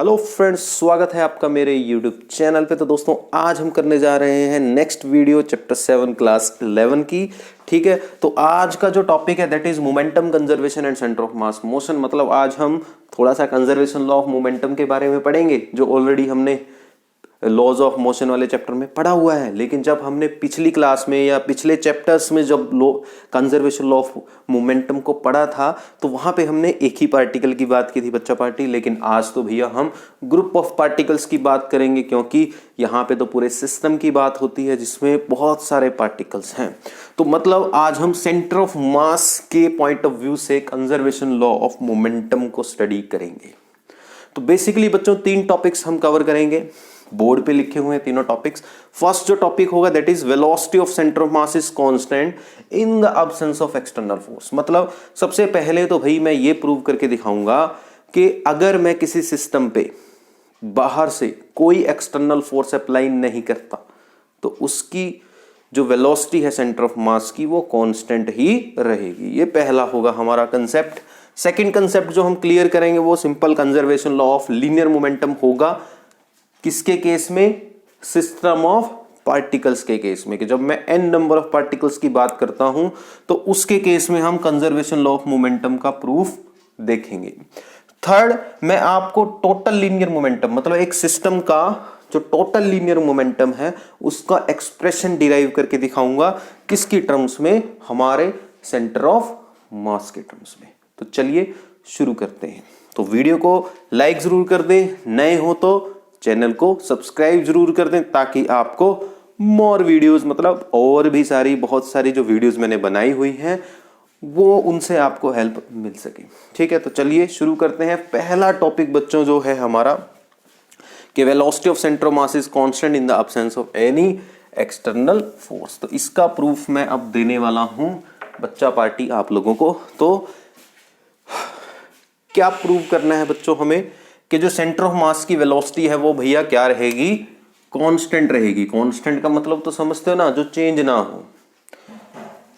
Hello friends, स्वागत है आपका मेरे यूट्यूब चैनल पे। तो दोस्तों आज हम करने जा रहे हैं नेक्स्ट वीडियो चैप्टर 7 क्लास 11 की। ठीक है, तो आज का जो टॉपिक है that is momentum conservation and centre of mass motion. मतलब आज हम थोड़ा सा कंजर्वेशन लॉ ऑफ मोमेंटम के बारे में पढ़ेंगे जो ऑलरेडी हमने लॉज ऑफ मोशन वाले चैप्टर में पढ़ा हुआ है। लेकिन जब हमने पिछली क्लास में या पिछले चैप्टर्स में जब कंजर्वेशन लॉ ऑफ मोमेंटम को पढ़ा था तो वहां पे हमने एक ही पार्टिकल की बात की थी, बच्चा पार्टी। लेकिन आज तो भैया हम ग्रुप ऑफ पार्टिकल्स की बात करेंगे, क्योंकि यहाँ पे तो पूरे सिस्टम की बात होती है जिसमें बहुत सारे पार्टिकल्स हैं। तो मतलब आज हम सेंटर ऑफ मास के पॉइंट ऑफ व्यू से कंजर्वेशन लॉ ऑफ मोमेंटम को स्टडी करेंगे। तो बेसिकली बच्चों तीन टॉपिक्स हम कवर करेंगे, बोर्ड पे लिखे हुए हैं तीनों टॉपिक्स। फर्स्ट जो टॉपिक होगा that is velocity of centre of mass is constant in the absence of external force. मतलब सबसे पहले तो भाई मैं ये प्रूव करके दिखाऊंगा कि अगर मैं किसी सिस्टम पे बाहर से कोई एक्सटर्नल फोर्स अप्लाई नहीं करता तो उसकी जो वेलोसिटी है सेंटर ऑफ मास की वो कांस्टेंट ही रहेगी। ये पहला होगा हमारा कंसेप्ट। सेकंड कंसेप्ट जो हम क्लियर करेंगे वो simple conservation law of linear momentum होगा। किसके केस में? सिस्टम ऑफ पार्टिकल्स के केस में, कि जब मैं n नंबर ऑफ पार्टिकल्स की बात करता हूं तो उसके केस में हम कंजर्वेशन लॉ ऑफ मोमेंटम का प्रूफ देखेंगे। थर्ड, मैं आपको टोटल लीनियर मोमेंटम, मतलब एक सिस्टम का जो टोटल लीनियर मोमेंटम है उसका एक्सप्रेशन डिराइव करके दिखाऊंगा। किसकी टर्म्स में? हमारे सेंटर ऑफ मास के टर्म्स में। तो चलिए शुरू करते हैं। तो वीडियो को लाइक जरूर कर दें, नए हो तो चैनल को सब्सक्राइब जरूर कर दें ताकि आपको मोर वीडियोस, मतलब और भी बहुत सारी जो वीडियोस मैंने बनाई हुई हैं वो उनसे आपको हेल्प मिल सके। ठीक है, तो चलिए शुरू करते हैं। पहला टॉपिक बच्चों जो है हमारा कि velocity of centre of mass is constant in the absence of any external force. तो इसका प्रूफ मैं अब देने वाला हूं बच्चा पार्टी आप लोगों को। तो क्या प्रूव करना है बच्चों हमें कि जो सेंटर ऑफ मास की वेलोसिटी है वो भैया क्या रहेगी? कांस्टेंट रहेगी। कांस्टेंट का मतलब तो समझते हो ना, जो चेंज ना हो।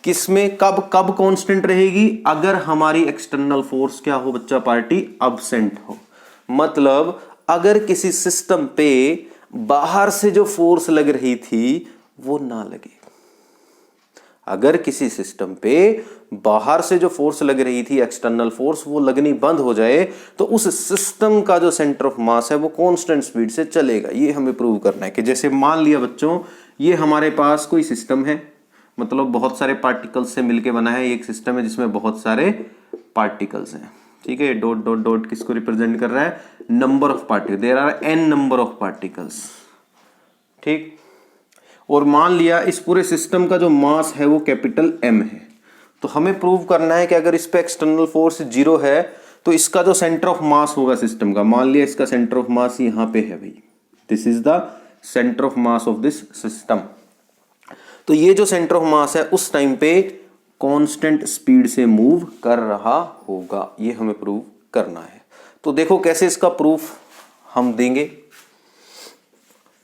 किसमें कब कांस्टेंट रहेगी? अगर हमारी एक्सटर्नल फोर्स क्या हो बच्चा पार्टी? अब्सेंट हो। मतलब अगर किसी सिस्टम पे बाहर से जो फोर्स लग रही थी वो ना लगे। अगर किसी सिस्टम पे बाहर से जो फोर्स लग रही थी एक्सटर्नल फोर्स वो लगनी बंद हो जाए तो उस सिस्टम का जो सेंटर ऑफ मास है वो कांस्टेंट स्पीड से चलेगा। ये हमें प्रूव करना है कि जैसे मान लिया बच्चों ये हमारे पास कोई सिस्टम है, मतलब बहुत सारे पार्टिकल्स से मिलके बना है। एक सिस्टम है जिसमें बहुत सारे पार्टिकल्स हैं। ठीक है, डॉट डॉट डॉट किसको रिप्रेजेंट कर रहा है? Number of particle. There are n number of particles. ठीक, और मान लिया इस पूरे सिस्टम का जो मास है वो कैपिटल M है। तो हमें प्रूव करना है कि अगर इस पे एक्सटर्नल फोर्स 0 है तो इसका जो सेंटर ऑफ मास होगा सिस्टम का, मान लिया इसका सेंटर ऑफ मास यहां पे है भाई, this is the centre of mass of this system. तो ये जो सेंटर ऑफ मास है उस टाइम पे कांस्टेंट स्पीड से मूव कर रहा होगा। ये हमें प्रूव करना है। तो देखो कैसे इसका प्रूफ हम देंगे।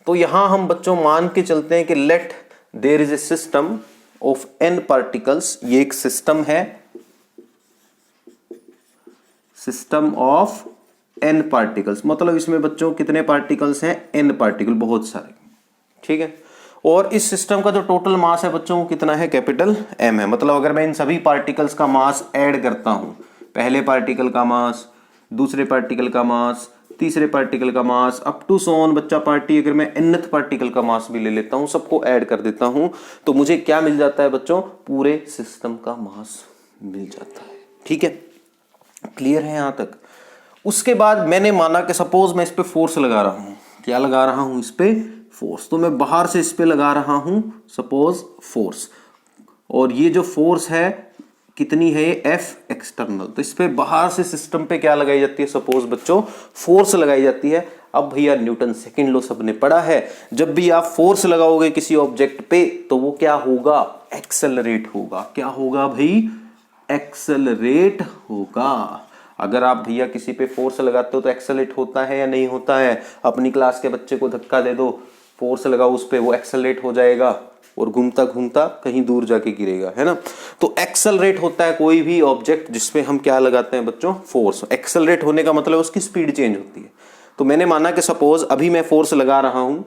तो यहां हम बच्चों मान के चलते हैं कि let there is a system of n particles. ये एक सिस्टम है, सिस्टम ऑफ n पार्टिकल्स। मतलब इसमें बच्चों कितने पार्टिकल्स हैं? n पार्टिकल, बहुत सारे। ठीक है, और इस सिस्टम का जो टोटल मास है बच्चों वो कितना है? कैपिटल M है। मतलब अगर मैं इन सभी पार्टिकल्स का मास ऐड करता हूं, पहले पार्टिकल का मास, दूसरे पार्टिकल का मास, तीसरे पार्टिकल का मास, अप टू सो ऑन बच्चा पार्टी, अगर मैं nth पार्टिकल का मास भी ले लेता हूं, सबको ऐड कर देता हूं, तो मुझे क्या मिल जाता है बच्चों? पूरे सिस्टम का मास मिल जाता है। ठीक है, क्लियर है यहां तक? उसके बाद मैंने माना कि सपोज मैं इस पे फोर्स लगा रहा हूं। क्या लगा रहा हूं? इस पे फोर्स। तो मैं बाहर से इस पे लगा रहा हूं सपोज फोर्स, और ये जो फोर्स है कितनी है? ये F एक्सटर्नल। तो इस पे बाहर से सिस्टम पे क्या लगाई जाती है? सपोज बच्चों फोर्स लगाई जाती है। अब भैया न्यूटन सेकंड लॉ सबने पढ़ा है, जब भी आप फोर्स लगाओगे किसी ऑब्जेक्ट पे तो वो क्या होगा? एक्सेलरेट होगा। क्या होगा भाई? एक्सेलरेट होगा। अगर आप भैया किसी पे फोर्स लगाते हो तो एक्सेलरेट होता है या नहीं होता है? अपनी क्लास के बच्चे को धक्का दे दो, फोर्स लगाओ उस पे, वो एक्सेलरेट हो जाएगा और घूमता घूमता कहीं दूर जाके गिरेगा, है ना? तो एक्सेलरेट होता है कोई भी ऑब्जेक्ट जिसपे हम क्या लगाते हैं बच्चों? फोर्स। एक्सेलरेट होने का मतलब उसकी स्पीड चेंज होती है। तो मैंने माना कि सपोज अभी मैं फोर्स लगा रहा हूं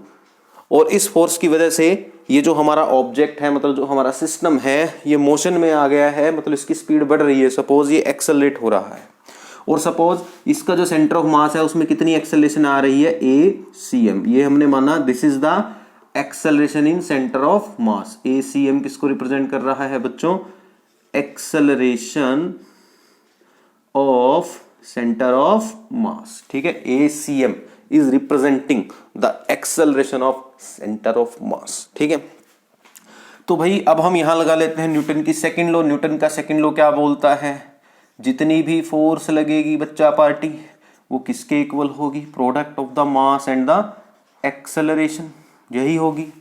और इस फोर्स की वजह से ये जो हमारा ऑब्जेक्ट है, मतलब जो हमारा सिस्टम है, ये मोशन में आ गया है, मतलब इसकी स्पीड बढ़ रही है। सपोज ये एक्सेलरेट हो रहा है और सपोज इसका जो सेंटर ऑफ मास है उसमें कितनी एक्सेलरेशन आ रही है, ACM। ये हमने माना this is the acceleration in centre of mass. ACM किसको रिप्रेजेंट कर रहा है बच्चों, एक्सेलरेशन ऑफ सेंटर ऑफ मास। ठीक है, ACM is representing the acceleration of centre of मास। ठीक है, तो भाई अब हम यहां लगा लेते हैं न्यूटन की सेकंड लॉ। न्यूटन का सेकंड लॉ क्या बोलता है, जितनी भी फोर्स लगेगी बच्चा पार्टी, वो किसके इक्वल होगी, product of the mass and the acceleration, यही होगी।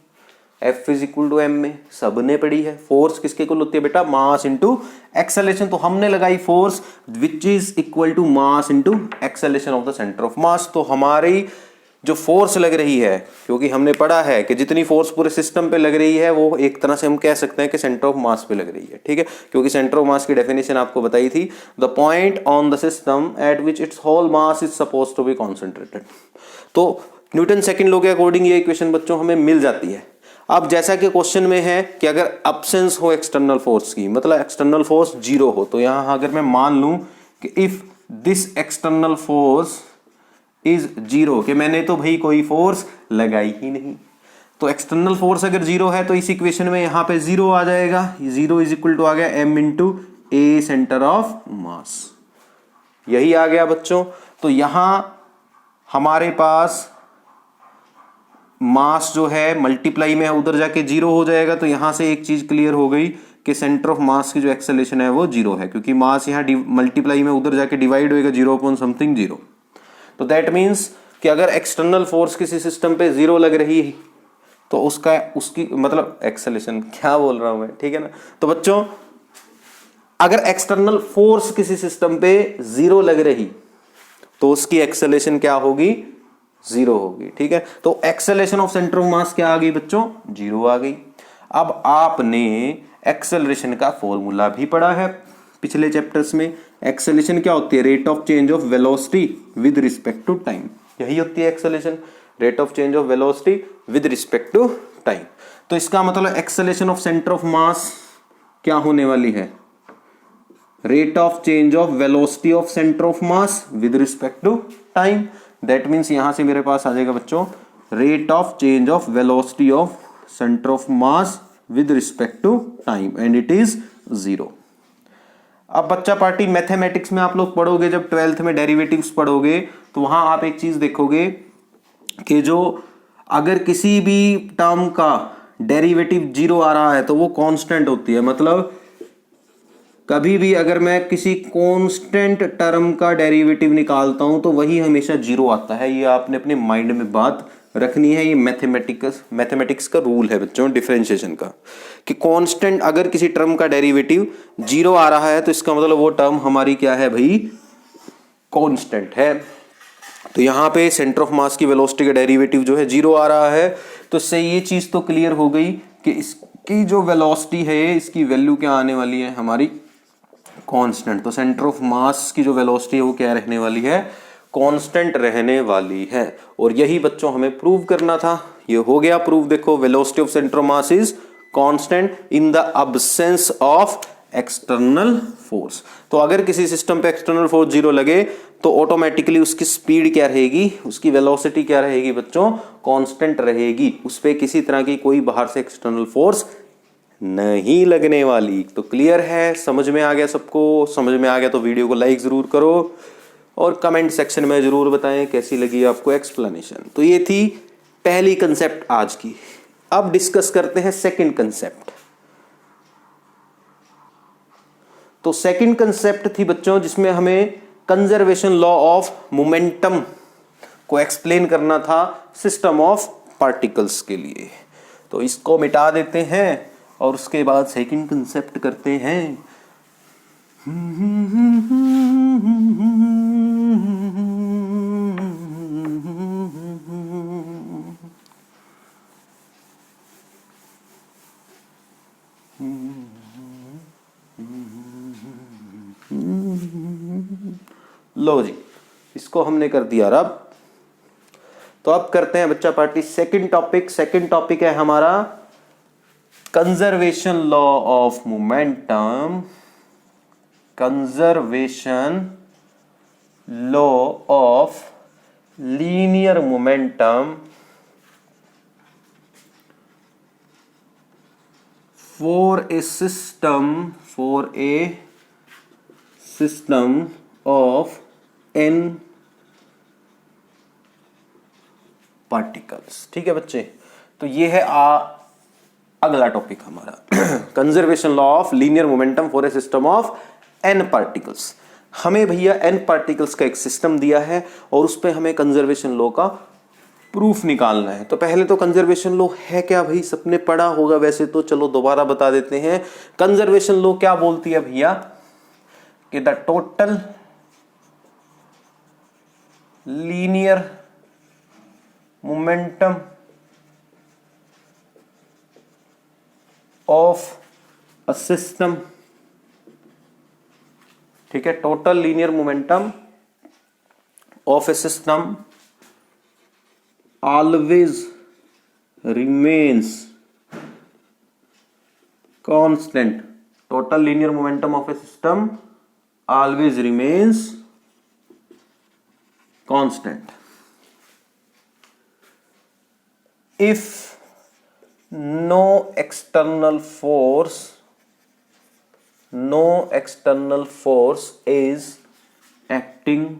F is equal to M में सबने पढ़ी है। फोर्स किसके इक्वल होती है बेटा, मास इंटू एक्सेलरेशन। तो हमने लगाई force which is equal to mass into acceleration of the centre of mass. तो हमारी जो फोर्स लग रही है, क्योंकि हमने पढ़ा है कि जितनी फोर्स पूरे सिस्टम पे लग रही है वो एक तरह से हम कह सकते हैं कि सेंटर ऑफ मास पे लग रही है। ठीक है, क्योंकि सेंटर ऑफ मास की डेफिनेशन आपको बताई थी, the point on the system at which its whole mass is suppose to be concentrated. तो न्यूटन सेकंड लॉ के अकॉर्डिंग ये इक्वेशन बच्चों हमें मिल जाती है। अब जैसा कि क्वेश्चन में है कि अगर अब्सेंस हो एक्सटर्नल फोर्स की, मतलब एक्सटर्नल फोर्स जीरो हो, तो यहां अगर मैं मान लूं कि if this external force is zero, कि मैंने तो भाई कोई फोर्स लगाई ही नहीं, तो एक्सटर्नल फोर्स अगर जीरो है तो इस इक्वेशन में यहां पे जीरो आ जाएगा। जीरो इज इक्वल टू आ गया M into A centre of मास, यही आ गया बच्चों। तो यहां हमारे पास मास जो है मल्टीप्लाई में उधर जाके जीरो हो जाएगा। तो यहां से एक चीज क्लियर हो गई कि सेंटर ऑफ मास की जो एक्सेलरेशन है वो जीरो है, क्योंकि मास यहाँ मल्टीप्लाई में उधर जाके डिवाइड होएगा, 0.something जीरो। तो दैट मीन्स कि अगर एक्सटर्नल फोर्स किसी सिस्टम पे जीरो लग रही है तो उसकी मतलब एक्सेलरेशन, क्या बोल रहा हूं मैं, ठीक है ना। तो बच्चों अगर एक्सटर्नल फोर्स किसी सिस्टम पे जीरो लग रही तो उसकी एक्सेलरेशन क्या होगी, जीरो होगी। ठीक है, तो acceleration of centre of mass क्या आ गई बच्चों, जीरो आ गई। अब आपने एक्सेलरेशन का फॉर्मूला भी पढ़ा है पिछले चैप्टर्स में। एक्सेलरेशन क्या होती है, rate of change of velocity with respect to time, यही होती है acceleration, rate of change of velocity with respect to time. तो इसका मतलब acceleration of centre of mass क्या होने वाली है, rate of change of velocity of centre of mass with respect to time. That means यहां से मेरे पास आ जाएगा बच्चों rate of change of velocity of centre of mass with respect to time and it is zero. अब बच्चा party mathematics में आप लोग पढ़ोगे, जब 12th में डेरिवेटिव्स पढ़ोगे तो वहां आप एक चीज देखोगे कि जो अगर किसी भी टर्म का डेरिवेटिव जीरो आ रहा है तो वो कांस्टेंट होती है। मतलब कभी भी अगर मैं किसी कांस्टेंट टर्म का डेरिवेटिव निकालता हूं तो वही हमेशा जीरो आता है। ये आपने अपने माइंड में बात रखनी है। ये मैथमेटिक्स का रूल है बच्चों, डिफरेंशिएशन का, कि कांस्टेंट अगर किसी टर्म का डेरिवेटिव जीरो आ रहा है तो इसका मतलब वो टर्म हमारी क्या है भाई, कांस्टेंट है। तो यहां पे सेंटर ऑफ मास की वेलोसिटी का डेरिवेटिव जो है जीरो आ रहा है, तो इससे ये चीज तो क्लियर हो गई कि इसकी जो वेलोसिटी है इसकी वैल्यू क्या आने वाली है, हमारी कांस्टेंट। तो सेंटर ऑफ मास की जो वेलोसिटी है वो क्या रहने वाली है, कांस्टेंट रहने वाली है। और यही बच्चों हमें प्रूव करना था, ये हो गया प्रूव। देखो velocity of centre of mass is constant in the absence of external force. तो अगर किसी सिस्टम पे एक्सटर्नल फोर्स जीरो लगे तो ऑटोमेटिकली उसकी स्पीड क्या रहेगी, उसकी वेलोसिटी क्या रहेगी बच्चों, कांस्टेंट रहेगी। उस पे किसी तरह की कोई बाहर से एक्सटर्नल फोर्स नहीं लगने वाली। तो क्लियर है, समझ में आ गया सबको? समझ में आ गया तो वीडियो को लाइक जरूर करो और कमेंट सेक्शन में जरूर बताएं कैसी लगी आपको एक्सप्लेनेशन। तो ये थी पहली कंसेप्ट आज की। अब डिस्कस करते हैं सेकंड कंसेप्ट। तो सेकंड कंसेप्ट थी बच्चों जिसमें हमें कंजर्वेशन लॉ ऑफ मोमेंटम को एक्सप्लेन करना था सिस्टम ऑफ पार्टिकल्स के लिए। तो इसको मिटा देते हैं और उसके बाद सेकंड कंसेप्ट करते हैं। लो जी, इसको हमने कर दिया रब। तो अब करते हैं बच्चा पार्टी सेकंड टॉपिक है हमारा conservation law of momentum, conservation law of linear momentum for a system of n particles। ठीक है बच्चे, तो ये है अगला टॉपिक हमारा conservation law of linear momentum for a system of n particles. हमें भैया n पार्टिकल्स का एक सिस्टम दिया है और उस पर हमें कंजर्वेशन लॉ का प्रूफ निकालना है। तो पहले तो कंजर्वेशन लॉ है क्या भाई, सबने पढ़ा होगा वैसे तो, चलो दोबारा बता देते हैं। कंजर्वेशन लॉ क्या बोलती है भैया कि the total linear momentum of a system, ठीक है, total linear momentum of A system always remains constant। total linear momentum of a system always remains constant if no external force is acting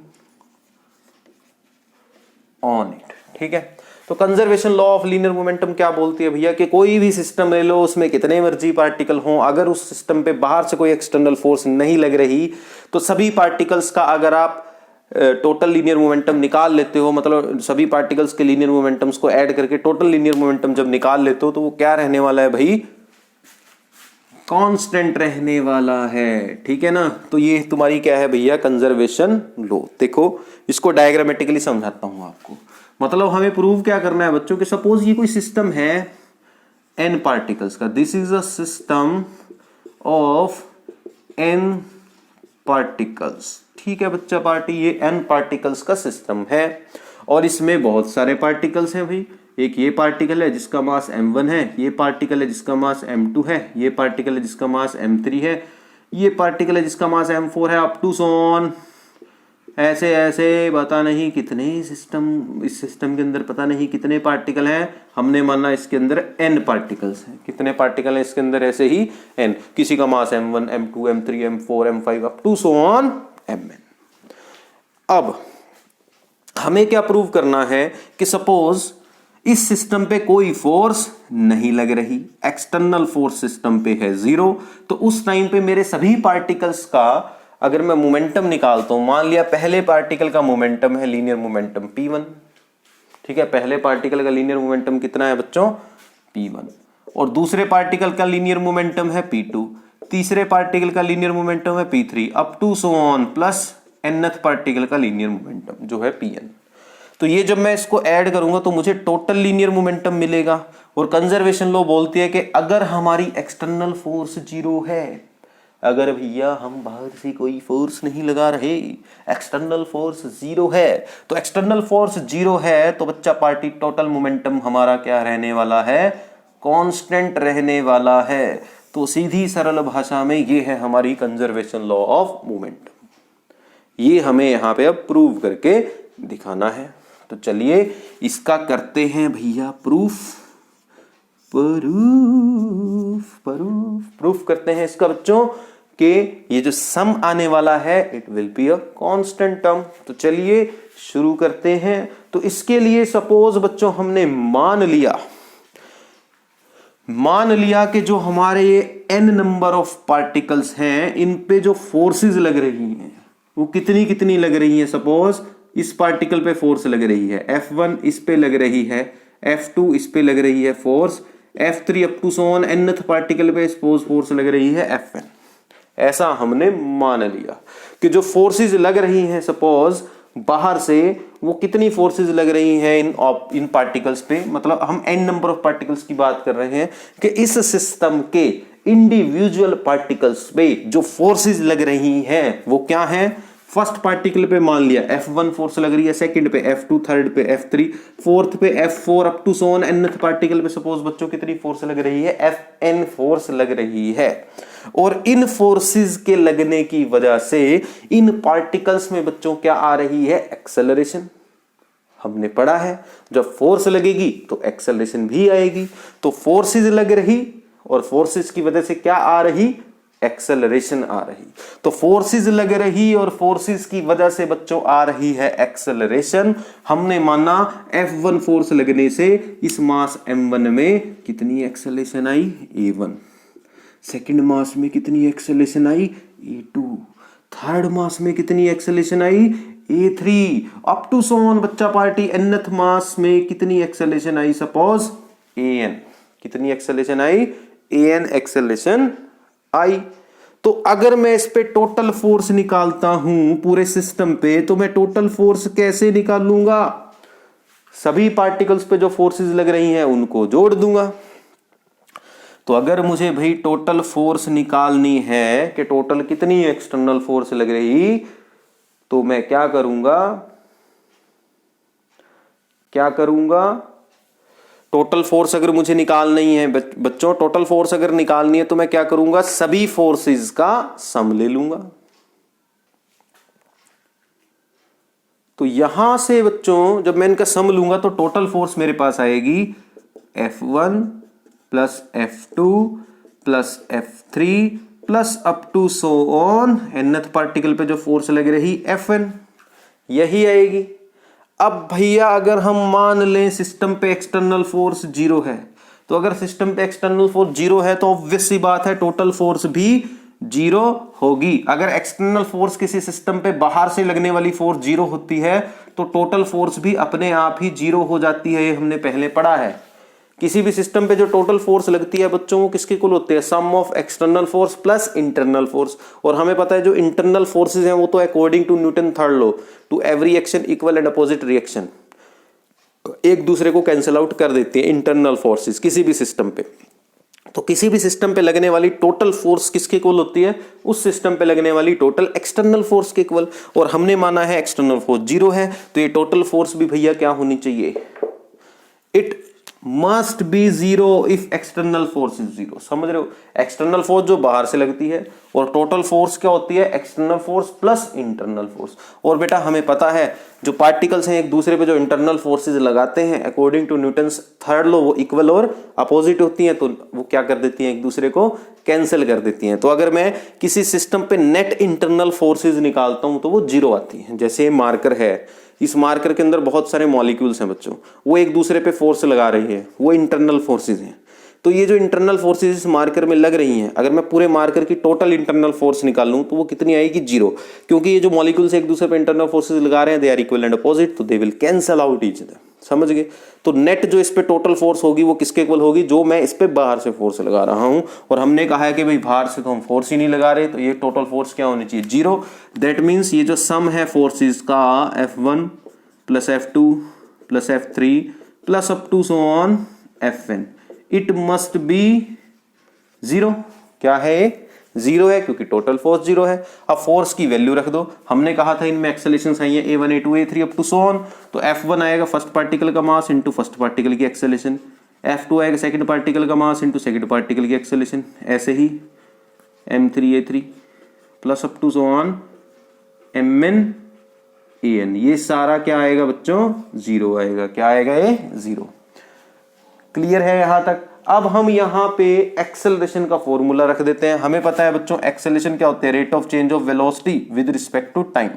on it। ठीक है, तो conservation law of linear momentum क्या बोलती है भैया कि कोई भी सिस्टम ले लो, उसमें कितने मर्जी पार्टिकल हों, अगर उस सिस्टम पे बाहर से कोई एक्सटर्नल फोर्स नहीं लग रही तो सभी पार्टिकल्स का अगर आप टोटल लीनियर मोमेंटम निकाल लेते हो, मतलब सभी पार्टिकल्स के लीनियर मोमेंटम्स को ऐड करके टोटल लीनियर मोमेंटम जब निकाल लेते हो तो वो क्या रहने वाला है भाई, कांस्टेंट रहने वाला है। ठीक है ना, तो ये तुम्हारी क्या है भैया, कंजर्वेशन लॉ। देखो इसको डायग्रामेटिकली समझाता हूं आपको। मतलब हमें प्रूव क्या करना है बच्चों कि सपोज ये कोई सिस्टम है n पार्टिकल्स का, this is a system of n particles. ठीक है बच्चा पार्टी, ये n पार्टिकल्स का सिस्टम है और इसमें बहुत सारे पार्टिकल्स हैं भाई। एक ये पार्टिकल है जिसका मास m1 है, ये पार्टिकल है जिसका मास m2 है, ये पार्टिकल है जिसका मास m3 है, ये पार्टिकल है जिसका मास m4 है, अप टू सो ऑन, ऐसे ऐसे पता नहीं कितने सिस्टम, इस सिस्टम के अंदर पता नहीं कितने पार्टिकल हैं। हमने माना इसके अंदर n पार्टिकल्स हैं। कितने पार्टिकल हैं इसके अंदर, ऐसे ही n, किसी का mass m1 m2 m3 m4 m5 up to so on mn। अब हमें क्या प्रूव करना है कि सपोज इस सिस्टम पे कोई फोर्स नहीं लग रही, एक्सटर्नल फोर्स सिस्टम पे है 0, तो उस टाइम पे मेरे सभी पार्टिकल्स का अगर मैं मोमेंटम निकालता हूं, मान लिया पहले पार्टिकल का मोमेंटम है लीनियर मोमेंटम p1। ठीक है, पहले पार्टिकल का लीनियर मोमेंटम कितना है बच्चों, p1, और दूसरे पार्टिकल का लीनियर मोमेंटम है p2, तीसरे पार्टिकल का लीनियर मोमेंटम है p3 up to so on, plus nth particle का लीनियर मोमेंटम जो है pn। तो ये जब मैं इसको ऐड करूंगा तो मुझे टोटल लीनियर मोमेंटम मिलेगा। और कंजर्वेशन लॉ बोलती है कि अगर हमारी एक्सटर्नल फोर्स 0 है, अगर भैया हम बाहर से कोई फोर्स नहीं लगा रहे, एक्सटर्नल फोर्स 0 है, तो एक्सटर्नल फोर्स 0 है तो बच्चा पार्टी टोटल मोमेंटम हमारा क्या रहने वाला है, कांस्टेंट रहने वाला है। तो सीधी सरल भाषा में ये है हमारी कंजर्वेशन लॉ ऑफ मोमेंटम। ये हमें यहाँ पे अब प्रूव करके दिखाना है। तो चलिए इसका करते हैं भैया प्रूफ करते हैं इसका बच्चों कि ये जो सम आने वाला है it will be a constant term. तो चलिए शुरू करते हैं। तो इसके लिए सपोज बच्चों हमने मान लिया कि जो हमारे ये n नंबर ऑफ पार्टिकल्स हैं इन पे जो फोर्सेस लग रही हैं वो कितनी लग रही हैं। सपोज इस पार्टिकल पे फोर्स लग रही है F1, इस पे लग रही है F2, इस पे लग रही है force F3 up to so on, nth particle पे सपोज फोर्स लग रही है Fn। ऐसा हमने मान लिया कि जो फोर्सेस लग रही हैं सपोज बाहर से, वो कितनी फोर्सेस लग रही हैं इन पार्टिकल्स पे, मतलब हम n नंबर ऑफ पार्टिकल्स की बात कर रहे हैं कि इस सिस्टम के इंडिविजुअल पार्टिकल्स पे जो फोर्सेस लग रही हैं वो क्या हैं, फर्स्ट पार्टिकल पे मान लिया F1 फोर्स लग रही है, सेकंड पे F2, थर्ड पे F3, फोर्थ पे F4 up to so on, nth particle पे सपोज बच्चों कितनी फोर्स लग रही है, Fn फोर्स लग रही है। और इन फोर्सेस के लगने की वजह से इन पार्टिकल्स में बच्चों क्या आ रही है, एक्सेलरेशन। हमने पढ़ा है जब फोर्स लगेगी तो एक्सेलरेशन भी आएगी, तो फोर्सेस लग रही और फोर्सेस की वजह से क्या आ रही, एक्सेलरेशन आ रही। तो फोर्सेस लग रही और फोर्सेस की वजह से बच्चों आ रही है एक्सेलरेशन। हमने माना F1 फोर्स लगने से इस मास M1 में कितनी एक्सेलरेशन आई, A1। सेकंड मास में कितनी एक्सेलरेशन आई, A2। थर्ड मास में कितनी एक्सेलरेशन आई, A3। Up to so on बच्चा पार्टी nth मास में कितनी एक्सेलरेशन आई, सपोज AN। कितनी एक्सेलरेशन आई, AN एक्सेलरेशन आई। तो अगर मैं इस पे टोटल फोर्स निकालता हूं पूरे सिस्टम पे, तो मैं टोटल फोर्स कैसे निकालूंगा, सभी पार्टिकल्स पे जो फोर्सेस लग रही हैं उनको जोड़ दूंगा। तो अगर मुझे भाई टोटल फोर्स निकालनी है कि टोटल कितनी एक्सटर्नल फोर्स लग रही, तो मैं क्या करूंगा, टोटल फोर्स अगर मुझे निकालनी है बच्चों, टोटल फोर्स अगर निकालनी है तो मैं क्या करूंगा, सभी फोर्सेस का सम ले लूंगा। तो यहां से बच्चों जब मैं इनका सम लूंगा तो टोटल फोर्स मेरे पास आएगी F1 plus F2 plus F3 plus up to so on nth particle पे जो फोर्स लग रही Fn, यही आएगी। अब भैया अगर हम मान लें सिस्टम पे एक्सटर्नल फोर्स 0 है, तो अगर सिस्टम पे एक्सटर्नल फोर्स 0 है तो ऑब्वियस सी बात है टोटल फोर्स भी 0 होगी। अगर एक्सटर्नल फोर्स किसी सिस्टम पे बाहर से लगने वाली फोर्स 0 होती है तो टोटल फोर्स भी अपने आप ही 0 हो जाती है, ये हमने पहले पढ़ा है। किसी भी सिस्टम पे जो टोटल फोर्स लगती है बच्चों वो किसके इक्वल होते हैं, sum of external force plus internal force. और हमें पता है जो इंटरनल फोर्सेस हैं वो तो according to Newton third law, to every action equal and opposite reaction, एक दूसरे को कैंसिल आउट कर देती है इंटरनल फोर्सेस किसी भी सिस्टम पे। तो किसी भी सिस्टम पे लगने वाली टोटल फोर्स किसके इक्वल होती है, उस सिस्टम पे लगने वाली टोटल एक्सटर्नल फोर्स के इक्वल। और हमने माना है एक्सटर्नल फोर्स 0 है, तो ये टोटल फोर्स भी भैया क्या होनी चाहिए, it must be 0 if external force is 0। समझ रहे हो, एक्सटर्नल फोर्स जो बाहर से लगती है और टोटल फोर्स क्या होती है, external force plus internal force. और बेटा हमें पता है जो पार्टिकल्स हैं एक दूसरे पे जो इंटरनल फोर्सेज लगाते हैं according to Newton's third law वो इक्वल और अपोजिट होती हैं, तो वो क्या कर देती हैं, एक दूसरे को कैंसिल कर देती हैं। तो अगर मैं किसी सिस्टम पे नेट इंटरनल फोर्सेज निकालता हूं तो वो 0 आती है। जैसे मार्कर है, इस मार्कर के अंदर बहुत सारे मॉलिक्यूल्स हैं बच्चों, वो एक दूसरे पे फोर्स लगा रही है, वो इंटरनल फोर्सेज हैं। तो ये जो इंटरनल फोर्सेज इस मार्कर में लग रही हैं, अगर मैं पूरे मार्कर की टोटल इंटरनल फोर्स निकालूं तो वो कितनी आएगी, 0। क्योंकि ये जो मॉलिक्यूल्स एक दूसरे पे इंटरनल फोर्सेज लगा रहे हैं they are equal and opposite, तो they will cancel out each other. समझ गए। तो नेट जो इस पे टोटल फोर्स होगी वो किसके इक्वल होगी, जो मैं इस पे बाहर से फोर्स लगा रहा हूं। और हमने कहा है कि भाई बाहर से तो हम फोर्स ही नहीं लगा रहे, तो ये टोटल फोर्स क्या होनी चाहिए, 0। दैट मीन्स ये जो सम है फोर्सेज का F1 plus F2 plus F3 plus up to so on Fn, it must be 0। क्या है, 0 है क्योंकि टोटल फोर्स 0 है। अब फोर्स की वैल्यू रख दो, हमने कहा था इनमें एक्सेलरेशंस आई है A1 A2 A3 up to so on. तो F1 आएगा फर्स्ट पार्टिकल का मास इंटू फर्स्ट पार्टिकल की एक्सेलरेशन, F2 आएगा सेकंड पार्टिकल का मास इंटू सेकंड पार्टिकल की एक्सेलरेशन, ऐसे ही M3 A3 plus up to so on Mn AN। ये सारा क्या आएगा बच्चों, 0 आएगा। क्या आएगा, ये 0। क्लियर है यहां तक। अब हम यहां पे एक्सेलरेशन का फॉर्मूला रख देते हैं। हमें पता है बच्चों एक्सेलरेशन क्या होते हैं, rate of change of velocity with respect to time.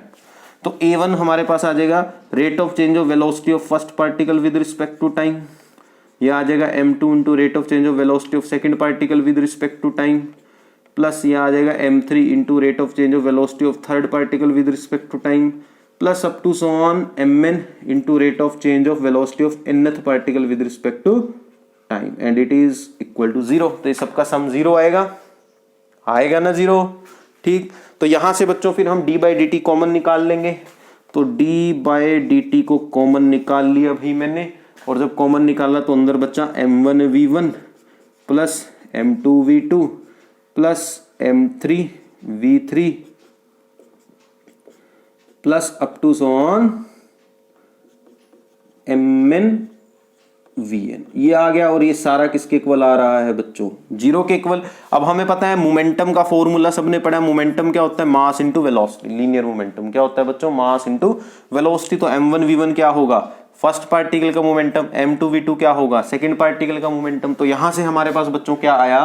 तो A1 हमारे पास आ जाएगा rate of change of velocity of first particle with respect to time. ये आ जाएगा M2 into rate of change of velocity of second particle with respect to time, plus ये आ जाएगा M3 into rate of change of velocity of third particle with respect to time, plus up to so on Mn into rate of change of velocity of nth particle with respect to time, and it is equal to 0। तो ये सबका सम 0 आएगा ना 0। ठीक, तो यहां से बच्चों फिर हम d by D T common निकाल लेंगे। तो d बाई डी टी को कॉमन निकाल लिया भाई मैंने, और जब कॉमन निकाला तो अंदर बचा M1 V1 plus M2 V2 plus M3 V3 plus up to so on mn vn, ये आ गया। और ये सारा किसके इक्वल आ रहा है बच्चों? जीरो के इक्वल। अब हमें पता है मोमेंटम का फॉर्मूला सबने पढ़ा है। मोमेंटम क्या होता है? Mass into velocity. Linear momentum क्या होता है बच्चों? Mass into velocity. तो m1 v1 क्या होगा? फर्स्ट पार्टिकल का मोमेंटम। m2 v2 क्या होगा? सेकेंड पार्टिकल का मोमेंटम। तो यहां से हमारे पास बच्चों क्या आया?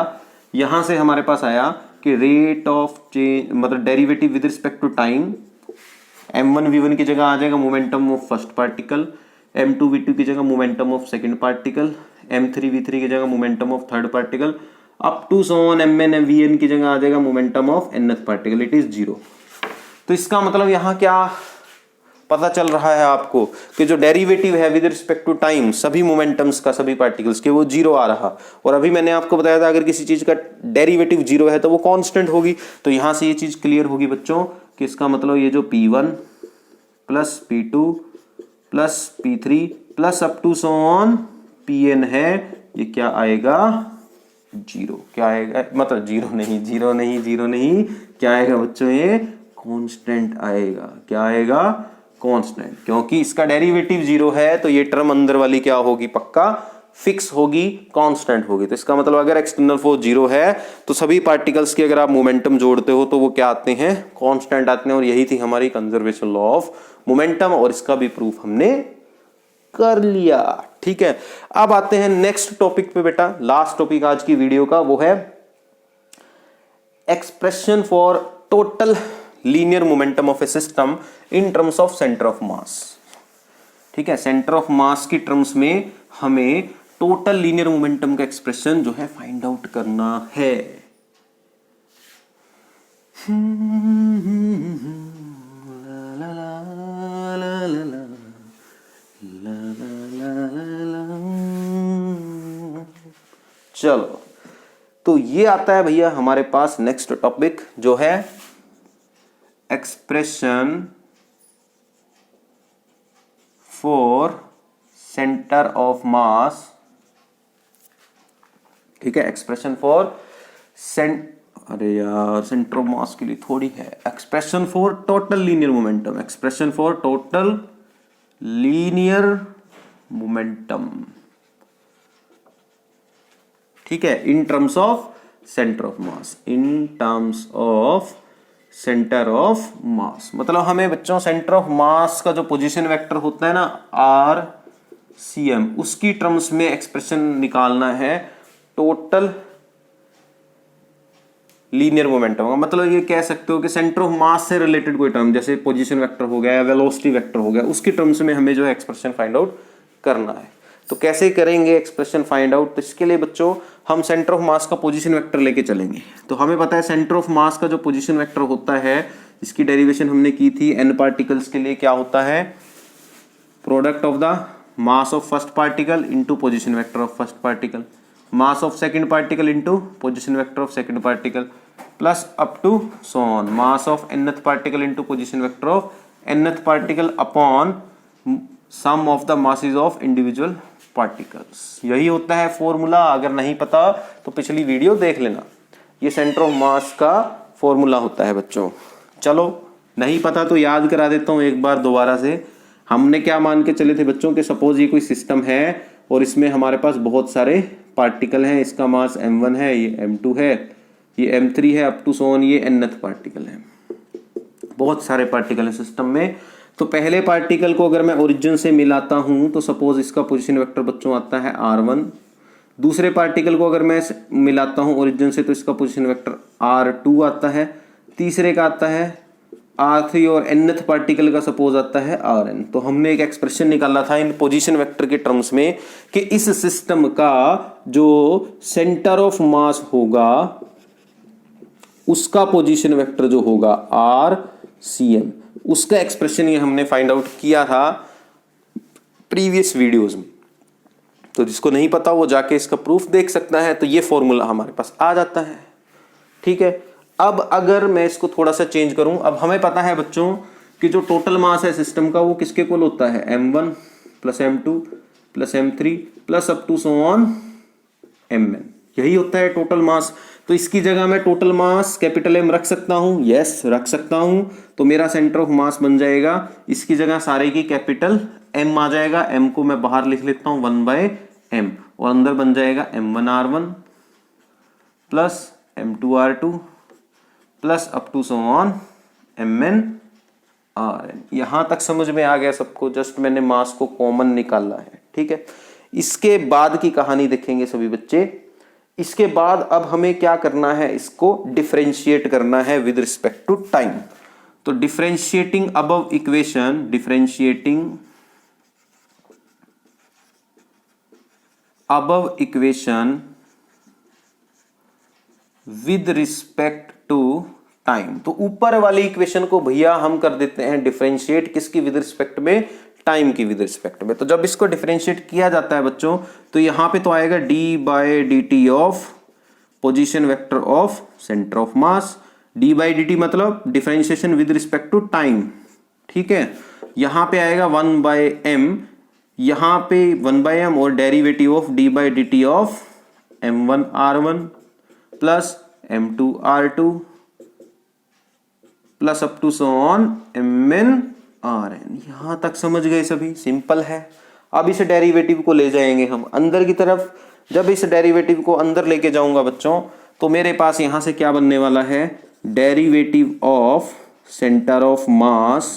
यहां से हमारे पास आया कि रेट ऑफ चेंज मतलब derivative with respect to time, m1 v1 की जगह आ जाएगा momentum of first particle, m2 v2 की जगह momentum of second particle, m3 v3 की जगह momentum of third particle, up to so on mn vn की जगह आ जाएगा momentum of nth particle. It is zero. तो इसका मतलब यहां क्या पता चल रहा है आपको कि जो डेरिवेटिव है विद रिस्पेक्ट टू टाइम सभी मोमेंटम्स का, सभी पार्टिकल्स के, वो जीरो आ रहा। और अभी मैंने आपको बताया था अगर किसी चीज का डेरिवेटिव जीरो है तो वो कांस्टेंट होगी। तो यहां से ये चीज क्लियर होगी बच्चों कि इसका मतलब ये जो p1 plus p2 plus p3 plus up to so on pn है, ये क्या आएगा? जीरो। क्या आएगा? मतलब जीरो नहीं, क्या आएगा बच्चों? ये कांस्टेंट आएगा। क्या आएगा? कांस्टेंट। क्योंकि इसका डेरिवेटिव जीरो है तो ये टर्म अंदर वाली क्या होगी? पक्का फिक्स होगी, कांस्टेंट होगी। तो इसका मतलब अगर एक्सटर्नल फोर्स जीरो है तो सभी पार्टिकल्स की अगर आप मोमेंटम जोड़ते हो तो वो क्या आते हैं? कांस्टेंट आते हैं। और यही थी हमारी कंजर्वेशन लॉ ऑफ मोमेंटम, और इसका भी प्रूफ हमने कर लिया। ठीक है, अब आते हैं नेक्स्ट टॉपिक पे बेटा। लास्ट टॉपिक आज की वीडियो का वो है expression for total linear momentum of A system in terms of centre of मास। ठीक है, सेंटर ऑफ मास की टर्म्स में हमें टोटल लीनियर मोमेंटम का एक्सप्रेशन जो है फाइंड आउट करना है। चलो, तो ये आता है भैया हमारे पास नेक्स्ट टॉपिक जो है एक्सप्रेशन फॉर सेंटर ऑफ मास। ठीक है, एक्सप्रेशन फॉर अरे यार सेंटर ऑफ मास के लिए थोड़ी है। Expression for total linear momentum, expression for total linear momentum. ठीक है, in terms of centre of mass, in terms of centre of मास। मतलब हमें बच्चों सेंटर ऑफ मास का जो पोजीशन वेक्टर होता है ना आर सी एम, उसकी टर्म्स में एक्सप्रेशन निकालना है टोटल लीनियर मोमेंटम का। मतलब ये कह सकते हो कि सेंटर ऑफ मास से रिलेटेड कोई टर्म जैसे पोजीशन वेक्टर हो गया या वेलोसिटी वेक्टर हो गया, उसकी टर्म्स में हमें जो है एक्सप्रेशन फाइंड आउट करना है। तो कैसे करेंगे एक्सप्रेशन फाइंड आउट? तो इसके लिए बच्चों हम सेंटर ऑफ मास का पोजीशन वेक्टर लेके चलेंगे। तो हमें पता है सेंटर ऑफ मास का जो पोजीशन वेक्टर होता है, इसकी डेरिवेशन हमने की थी n पार्टिकल्स के लिए, क्या होता है? Product of the mass of first particle into position vector of first particle, mass of second particle into position vector of second particle, plus up to so on mass of nth particle into position vector of nth particle upon sum of the masses of individual particles. यही होता है formula. अगर नहीं पता तो पिछली video देख लेना। ये सेंटर ऑफ मास का फॉर्मूला होता है बच्चों। चलो, नहीं पता तो याद करा देता हूं एक बार दोबारा से। हमने क्या मान के चले थे बच्चों के सपोज ये कोई सिस्टम है और इसमें हमारे पास बहुत सारे पार्टिकल हैं। इसका मास m1 है, ये m2 है, ये m3 है, अप टू सो ऑन ये nth पार्टिकल है। बहुत सारे पार्टिकल हैं सिस्टम में। तो पहले पार्टिकल को अगर मैं ओरिजिन से मिलाता हूं तो सपोज इसका पोजीशन वेक्टर बच्चों आता है r1। दूसरे पार्टिकल को अगर मैं मिलाता हूं ओरिजिन से तो इसका पोजीशन वेक्टर r2 आता है। तीसरे का आता है r3 और nth पार्टिकल का सपोज आता है rn। तो हमने एक एक्सप्रेशन निकाला था इन पोजीशन वेक्टर के टर्म्स में कि इस सिस्टम का जो सेंटर ऑफ मास होगा उसका पोजीशन वेक्टर जो होगा RCM, उसका एक्सप्रेशन ये हमने फाइंड आउट किया था प्रीवियस वीडियोस में। तो जिसको नहीं पता वो जाके इसका प्रूफ देख सकता है। तो ये फॉर्मूला हमारे पास आ जाता है। ठीक है, अब अगर मैं इसको थोड़ा सा चेंज करूं, अब हमें पता है बच्चों कि जो टोटल मास है सिस्टम का वो किसके इक्वल होता है? m1 plus m2 plus m3 plus up to so on mn। यही होता है टोटल मास। तो इसकी जगह मैं टोटल मास कैपिटल M रख सकता हूं, यस रख सकता हूं। तो मेरा सेंटर ऑफ मास बन जाएगा, इसकी जगह सारे की कैपिटल M आ जाएगा। M को मैं बाहर लिख लेता हूं 1/m, और अंदर बन जाएगा m1r1 plus m2r2 plus up to so on mn rn। यहां तक समझ में आ गया सबको? जस्ट मैंने मास को कॉमन निकाला है, ठीक है। इसके बाद की कहानी देखेंगे सभी बच्चे। इसके बाद अब हमें क्या करना है, इसको डिफरेंशिएट करना है विद रिस्पेक्ट टू टाइम। तो differentiating above equation, differentiating above equation with respect to time. तो ऊपर वाली इक्वेशन को भैया हम कर देते हैं डिफरेंशिएट, किसकी विद रिस्पेक्ट में, टाइम की विद रिस्पेक्ट में। तो जब इसको डिफरेंशिएट किया जाता है बच्चों, तो यहां पे तो आएगा d/dt of position vector of centre of mass. d/dt मतलब differentiation with respect to time, ठीक है। यहां पे आएगा 1/m, यहां पे 1/m और derivative of d/dt of m1r1 plus m2r2 plus up to so on mn rn। यहां तक समझ गए सभी? सिंपल है। अब इस डेरिवेटिव को ले जाएंगे हम अंदर की तरफ। जब इस डेरिवेटिव को अंदर लेके जाऊंगा बच्चों, तो मेरे पास यहां से क्या बनने वाला है, derivative of centre of mass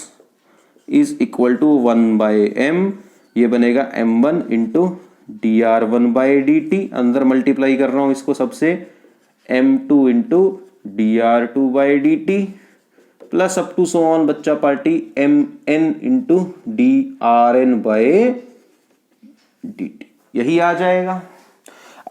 is equal to 1/m, ये बनेगा m1 इंटू dr1/dt। अंदर मल्टीप्लाई कर रहा हूं इसको सबसे, m2 into dr2/dt plus up to so on बच्चा पार्टी mn इंटू dRn/dt, यही आ जाएगा।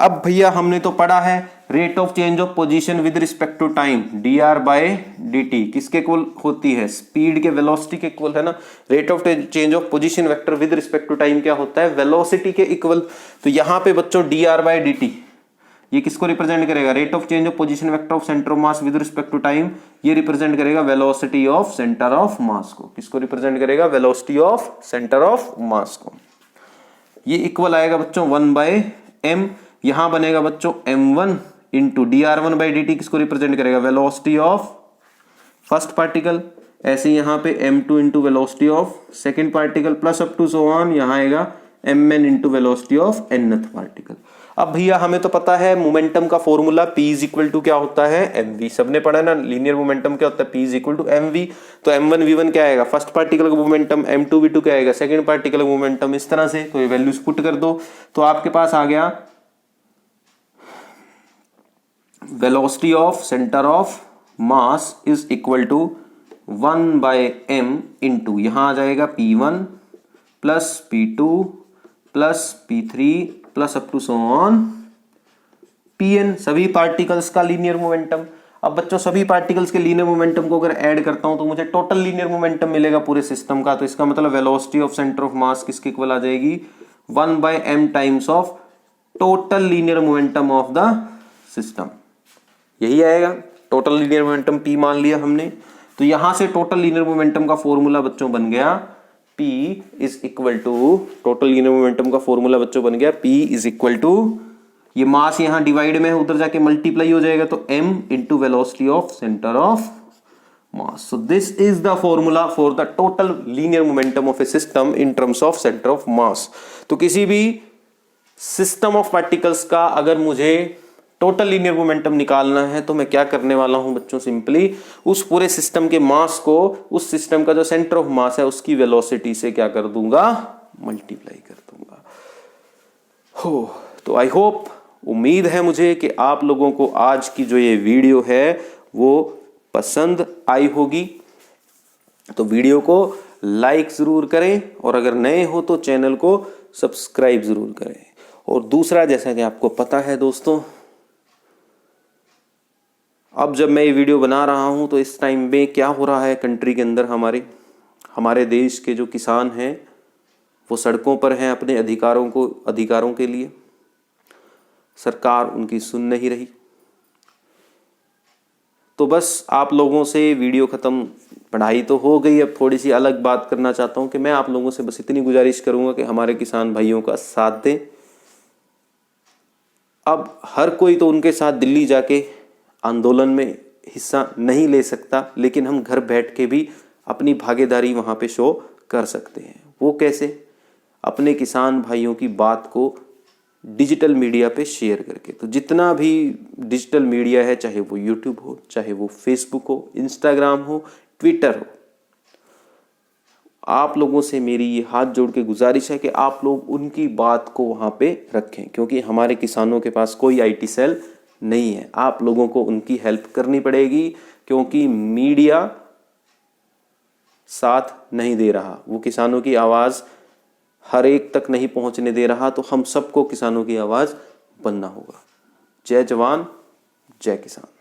अब भैया हमने तो पढ़ा है rate of change of position with respect to time, dr/dt किसके इक्वल होती है, स्पीड के वेलोसिटी के इक्वल है ना। Rate of change of position vector with respect to time क्या होता है, वेलोसिटी के इक्वल। तो यहां पे बच्चों dr/dt ये किसको रिप्रेजेंट करेगा, rate of change of position vector of centre of mass with respect to time, ये रिप्रेजेंट करेगा velocity of centre of mass को। किसको रिप्रेजेंट करेगा, velocity of centre of mass को। ये इक्वल आएगा बच्चों 1/m, यहां बनेगा बच्चों m1 इंटू dr1/dt, किसको रिप्रेजेंट करेगा, वेलोसिटी ऑफ फर्स्ट पार्टिकल। ऐसे यहां पे m2 into velocity of second particle plus up to so on, यहां आएगा mn into velocity of nth particle. अब भैया हमें तो पता है मोमेंटम का formula P is equal to क्या होता है, mv। सबने पढ़ा ना, लीनियर मोमेंटम क्या होता है, P is equal to mv। तो m1v1 क्या आएगा, फर्स्ट पार्टिकल का मोमेंटम, m2v2 क्या आएगा, सेकंड पार्टिकल का मोमेंटम। इस तरह से तो ये वैल्यूज पुट कर दो, तो आपके पास आ गया velocity of centre of mass is equal to 1/m into, यहां आ जाएगा P1 plus P2 plus P3 plus up to so on Pn, सभी पार्टिकल्स का लीनियर मोमेंटम। अब बच्चों सभी पार्टिकल्स के लीनियर मोमेंटम को अगर ऐड करता हूं तो मुझे टोटल लीनियर मोमेंटम मिलेगा पूरे सिस्टम का। तो इसका मतलब वेलोसिटी ऑफ सेंटर ऑफ मास किसके इक्वल आ जाएगी, 1/m times of total linear momentum of the system, यही आएगा। टोटल लीनियर मोमेंटम P मान लिया हमने, तो यहां से टोटल लीनियर मोमेंटम का फॉर्मूला बच्चों बन गया P is equal to, total linear momentum का फॉर्मूला बच्चों बन गया P इज इक्वल टू, ये मास यहां डिवाइड में है, उधर जाके मल्टीप्लाई हो जाएगा, तो m into velocity of centre of mass. So this is the formula for the total linear momentum of A system in terms of centre of mass. तो किसी भी सिस्टम ऑफ पार्टिकल्स का अगर मुझे टोटल लीनियर मोमेंटम निकालना है तो मैं क्या करने वाला हूं बच्चों, सिंपली उस पूरे सिस्टम के मास को उस सिस्टम का जो सेंटर ऑफ मास है उसकी वेलोसिटी से क्या कर दूंगा, मल्टीप्लाई कर दूंगा। हो तो आई होप, उम्मीद है मुझे कि आप लोगों को आज की जो ये वीडियो है वो पसंद आई होगी। तो वीडियो को लाइक जरूर करें, और अगर नए हो तो चैनल को सब्सक्राइब जरूर करें। और दूसरा, जैसा कि आपको पता है दोस्तों, अब जब मैं ये वीडियो बना रहा हूं तो इस टाइम में क्या हो रहा है कंट्री के अंदर, हमारे देश के जो किसान हैं वो सड़कों पर हैं अपने अधिकारों के लिए। सरकार उनकी सुन नहीं रही। तो बस आप लोगों से वीडियो खत्म, पढ़ाई तो हो गई, अब थोड़ी सी अलग बात करना चाहता हूं कि मैं आप लोगों से बस इतनी गुजारिश करूंगा कि हमारे किसान भाइयों का साथ दें। अब हर कोई तो उनके साथ दिल्ली जाके आंदोलन में हिस्सा नहीं ले सकता, लेकिन हम घर बैठ के भी अपनी भागीदारी वहाँ पे शो कर सकते हैं। वो कैसे? अपने किसान भाइयों की बात को डिजिटल मीडिया पे शेयर करके। तो जितना भी डिजिटल मीडिया है, चाहे वो यूट्यूब हो, चाहे वो फेसबुक हो, इंस्टाग्राम हो, ट्विटर हो, आप लोगों से मेरी ये हाथ जोड़ के गुजारिश है कि आप लोग उनकी बात को वहाँ पे रखें, क्योंकि हमारे किसानों के पास कोई आईटी सेल नहीं है। आप लोगों को उनकी हेल्प करनी पड़ेगी, क्योंकि मीडिया साथ नहीं दे रहा, वो किसानों की आवाज़ हर एक तक नहीं पहुंचने दे रहा। तो हम सबको किसानों की आवाज़ बनना होगा। जय जवान, जय किसान।